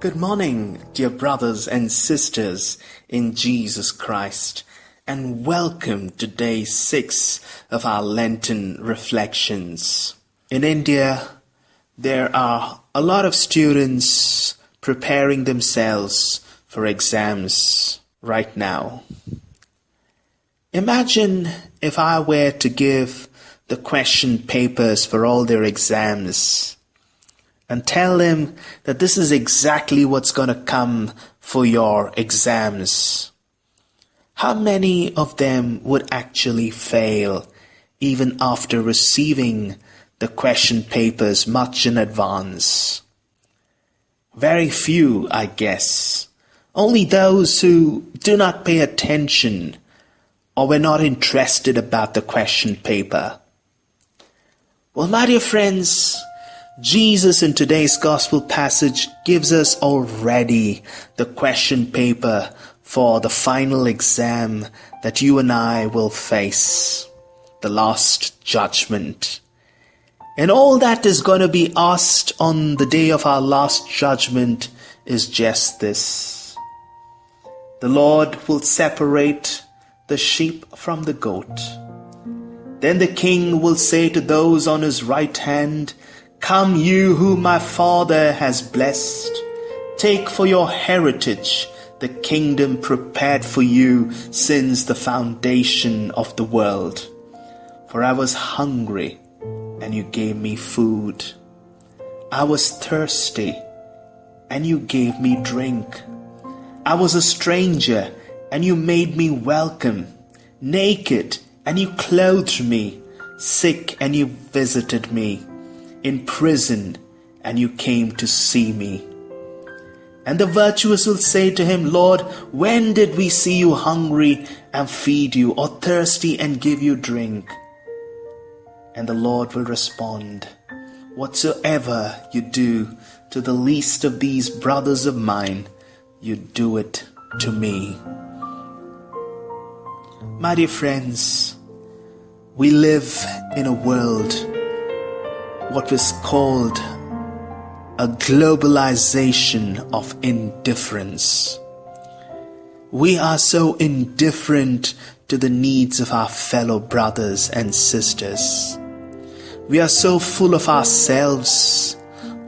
Good morning, dear brothers and sisters in Jesus Christ, and welcome to day 6 of our Lenten reflections. In India, there are a lot of students preparing themselves for exams right now. Imagine if I were to give the question papers for all their exams and tell them that this is exactly what's going to come for your exams. How many of them would actually fail even after receiving the question papers much in advance? Very few, I guess. Only those who do not pay attention or were not interested about the question paper. Well, my dear friends, Jesus in today's gospel passage gives us already the question paper for the final exam that you and I will face, the last judgment. And all that is going to be asked on the day of our last judgment is just this. The Lord will separate the sheep from the goat. Then the king will say to those on his right hand, "Come you whom my Father has blessed, take for your heritage the kingdom prepared for you since the foundation of the world. For I was hungry, and you gave me food. I was thirsty, and you gave me drink. I was a stranger, and you made me welcome. Naked, and you clothed me. Sick, and you visited me. In prison, and you came to see me." And the virtuous will say to him, "Lord, when did we see you hungry and feed you, or thirsty and give you drink?" And the Lord will respond, "Whatsoever you do to the least of these brothers of mine, you do it to me." My dear friends, we live in a world what was called a globalization of indifference. We are so indifferent to the needs of our fellow brothers and sisters. We are so full of ourselves.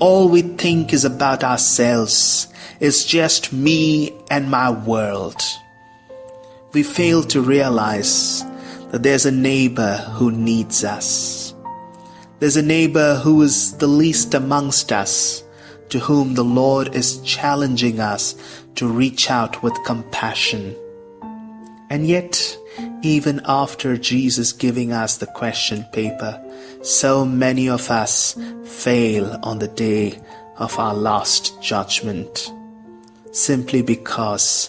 All we think is about ourselves. It's just me and my world. We fail to realize that there's a neighbor who needs us. There's a neighbor who is the least amongst us, to whom the Lord is challenging us to reach out with compassion. And yet, even after Jesus giving us the question paper, so many of us fail on the day of our last judgment, simply because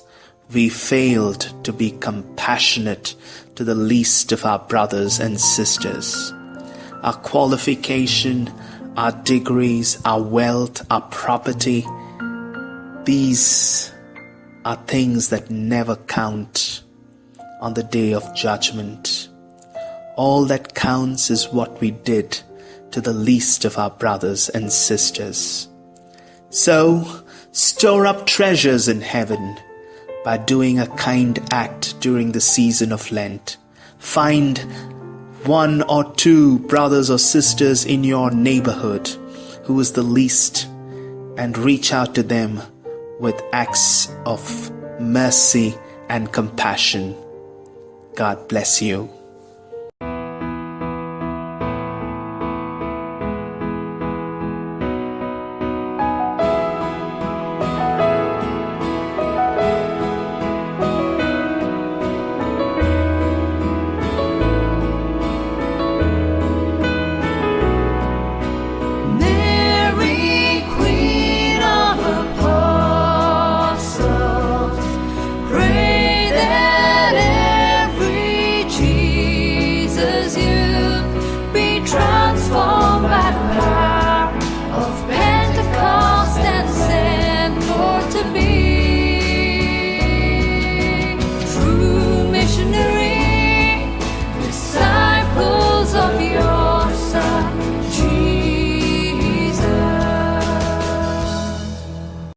we failed to be compassionate to the least of our brothers and sisters. Our qualification, our degrees, our wealth, our property, these are things that never count on the day of judgment. All that counts is what we did to the least of our brothers and sisters. So, store up treasures in heaven by doing a kind act during the season of Lent. Find 1 or 2 brothers or sisters in your neighborhood who is the least, and reach out to them with acts of mercy and compassion. God bless you.